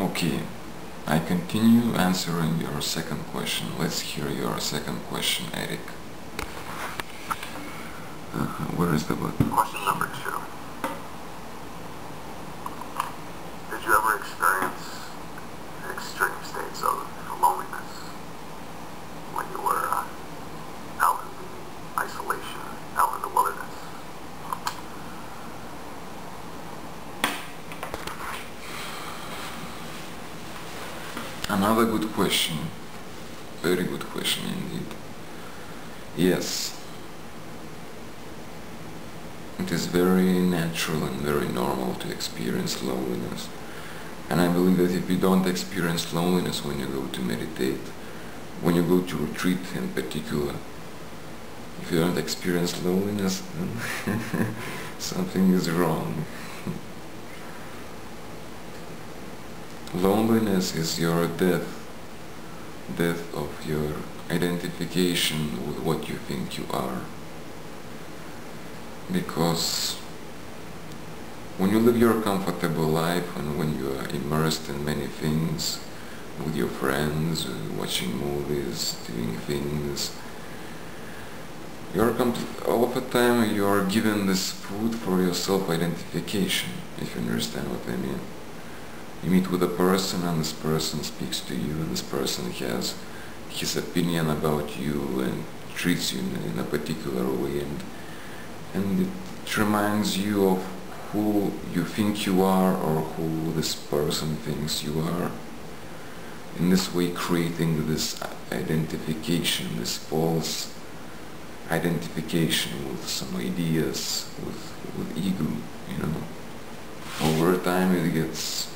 Okay, I continue answering your second question. Let's hear your second question, Eric. Where is the button? Question number 2. Did you ever experience extreme states of loneliness when you were out in the isolation, out in the wilderness? Another good question. Very good question indeed. Yes. It is very natural and very normal to experience loneliness. And I believe that if you don't experience loneliness when you go to meditate, when you go to retreat in particular, if you don't experience loneliness, then something is wrong. Loneliness is your death of your identification with what you think you are. Because when you live your comfortable life and when you are immersed in many things, with your friends, watching movies, doing things, all of the time you are given this food for your self-identification, if you understand what I mean. You meet with a person and this person speaks to you and this person has his opinion about you and treats you in a particular way, and it reminds you of who you think you are or who this person thinks you are. In this way creating this identification, this false identification with some ideas, with ego, you know. Over time it gets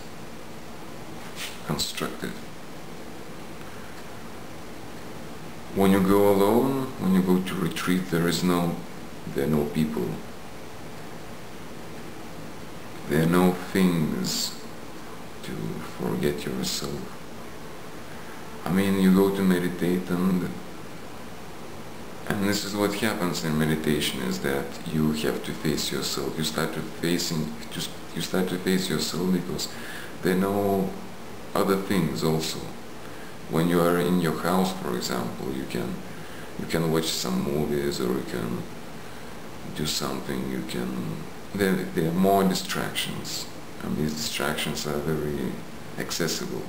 constructed. When you go alone, when you go to retreat, there are no people. There are no things to forget yourself. I mean, you go to meditate and this is what happens in meditation, is that you have to face yourself. You start to face yourself because there are no other things also. When you are in your house, for example, you can watch some movies or you can do something. There are more distractions, and these distractions are very accessible.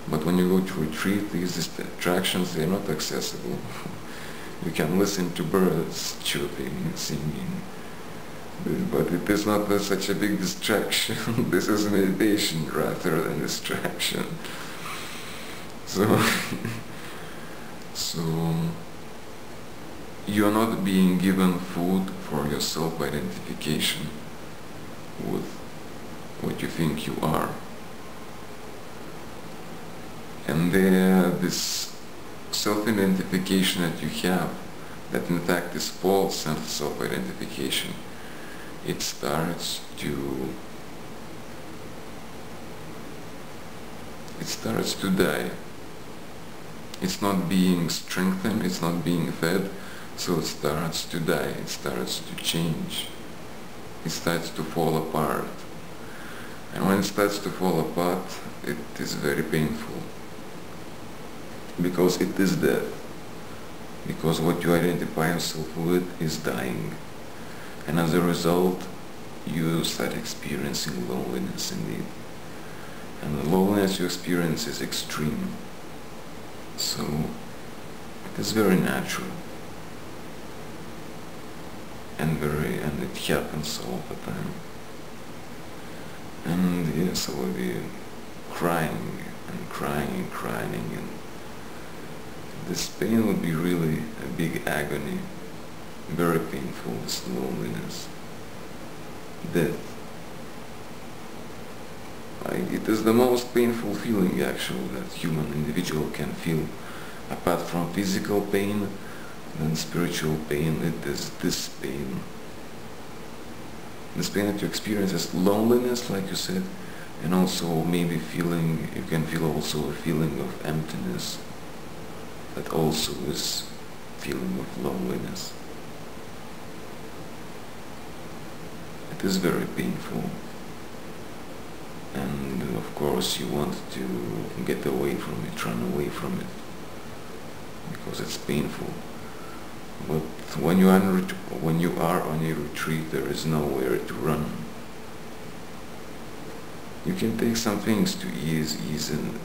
But when you go to retreat, these distractions, they are not accessible. You can listen to birds chirping, singing, but it is not such a big distraction. This is meditation rather than distraction. So you are not being given food for your self-identification with what you think you are. And this self-identification that you have, that in fact is false self-identification, it starts to die. It's not being strengthened, it's not being fed, so it starts to die, it starts to change, it starts to fall apart. And when it starts to fall apart, it is very painful, because it is death, because what you identify yourself with is dying. And as a result, you start experiencing loneliness indeed. And the loneliness you experience is extreme. So it is very natural. And it happens all the time. And yes, I will be crying and crying and crying, and this pain would be really a big agony. Very painful, this loneliness, death. It is the most painful feeling actually that human individual can feel. Apart from physical pain and spiritual pain, it is this pain. This pain that you experience is loneliness, like you said, and also maybe you can feel also a feeling of emptiness. That also is feeling of loneliness. It is very painful, and of course you want to get away from it, run away from it, because it's painful. But when you are on a retreat, there is nowhere to run. You can take some things to ease and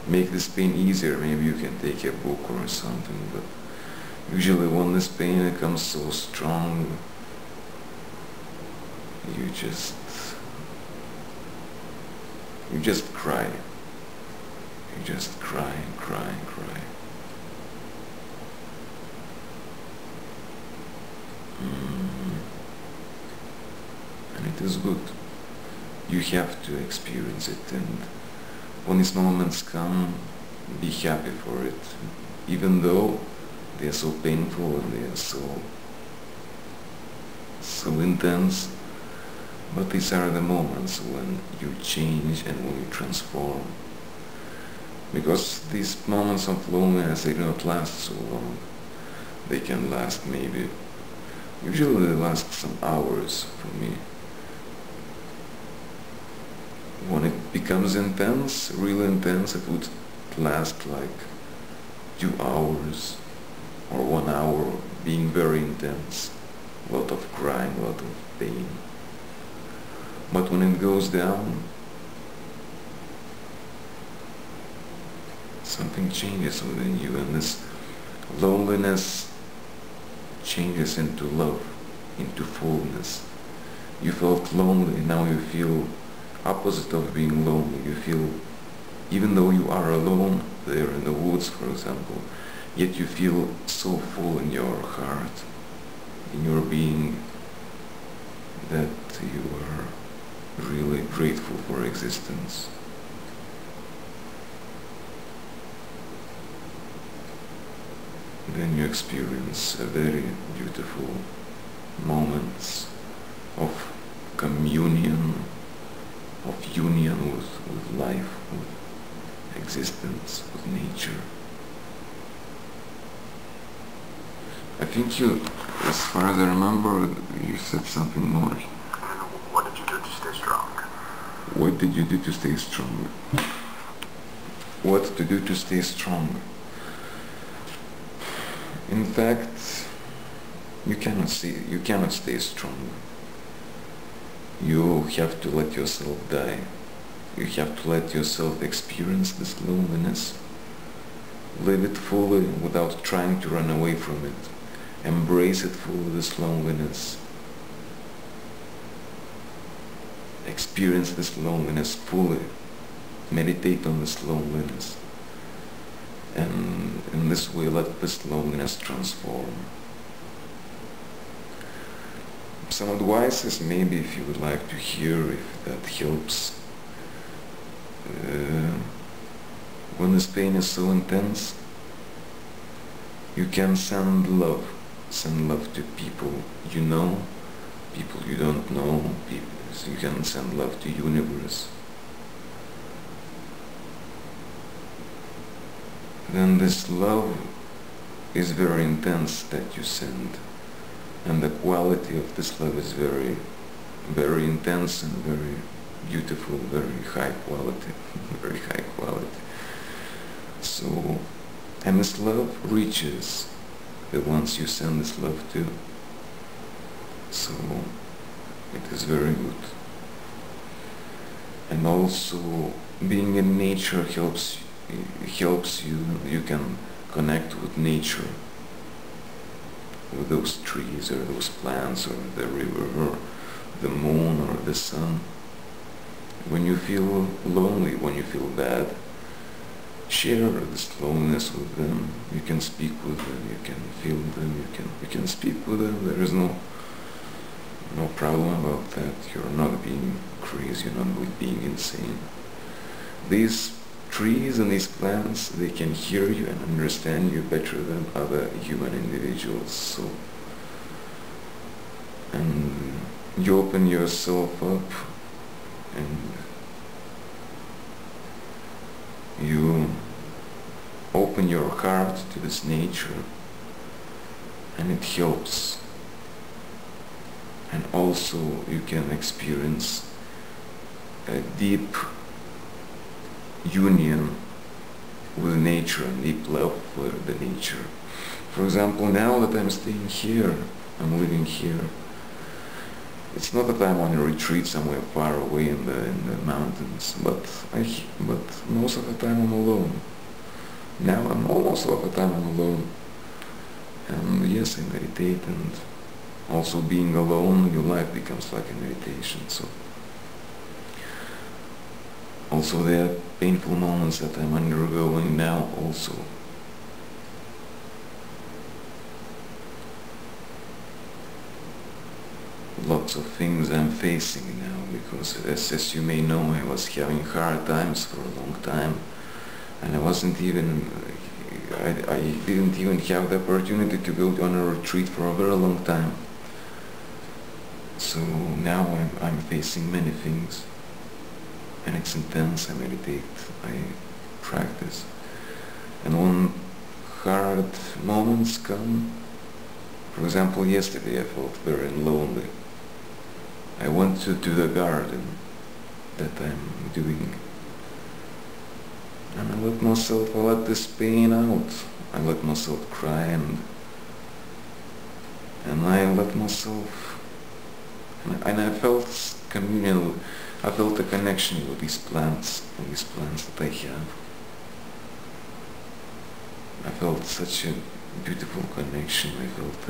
make this pain easier. Maybe you can take a book or something, but usually when this pain becomes so strong, you just cry. You just cry and cry and cry. And it is good. You have to experience it, and when these moments come, be happy for it, even though they are so painful and they are so intense. But these are the moments when you change and when you transform. Because these moments of loneliness, they do not last so long. They can last usually they last some hours for me. When it becomes intense, really intense, it would last like 2 hours or 1 hour, being very intense. A lot of crying, a lot of pain. But when it goes down, something changes within you, and this loneliness changes into love, into fullness. You felt lonely, now you feel opposite of being lonely. You feel, even though you are alone there in the woods, for example, yet you feel so full in your heart, in your being, that you are really grateful for existence. Then you experience a very beautiful moments of communion, of union with life, with existence, with nature. I think you, as far as I remember, you said something more. What did you do to stay strong? What did you do to stay strong? What to do to stay strong? In fact, you cannot stay strong. You have to let yourself die. You have to let yourself experience this loneliness. Live it fully without trying to run away from it. Embrace it fully, this loneliness. Experience this loneliness fully. Meditate on this loneliness. And in this way, let this loneliness transform. Some advices, maybe, if you would like to hear, if that helps. When this pain is so intense, you can send love to people you know, people you don't know, so you can send love to universe. Then this love is very intense that you send, and the quality of this love is very, very intense and very beautiful, very high quality, very high quality. So, and this love reaches the ones you send this love to. So, it is very good. And also, being in nature helps you. You can connect with nature, with those trees or those plants or the river or the moon or the sun. When you feel lonely, when you feel bad, share this loneliness with them. You can speak with them, you can feel them, you can speak with them. There is no problem about that. You're not being crazy, you're not being insane. These trees and these plants, they can hear you and understand you better than other human individuals. So, and you open yourself up and you open your heart to this nature, and it helps. And also you can experience a deep union with nature and deep love for the nature. For example, now that I'm staying here, I'm living here, it's not that I'm on a retreat somewhere far away in the mountains, but most of the time I'm alone. Now almost all the time I'm alone. And yes, I meditate, and also being alone, your life becomes like a meditation. So also there are painful moments that I'm undergoing now also. Lots of things I'm facing now, because as you may know, I was having hard times for a long time, and I didn't even have the opportunity to go on a retreat for a very long time. So now I'm facing many things, and it's intense. I meditate, I practice, and when hard moments come, for example, yesterday I felt very lonely. I went to the garden that I'm doing, and I let this pain out. I let myself cry, and I let myself, and I felt communal. I felt a connection with these plants that I have. I felt such a beautiful connection. I felt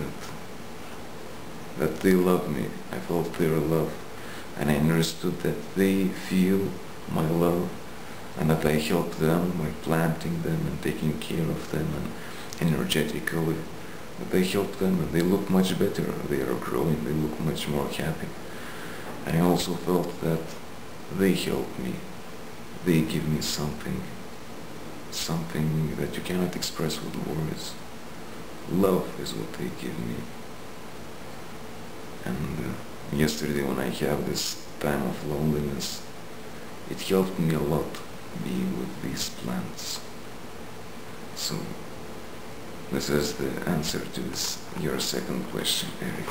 that they love me. I felt their love, and I understood that they feel my love, and that I help them by planting them and taking care of them, and energetically that I help them, and they look much better. They are growing, they look much more happy. And I also felt that they help me. They give me something that you cannot express with words. Love is what they give me. And yesterday, when I have this time of loneliness, it helped me a lot being with these plants. So this is the answer to your second question, Eric.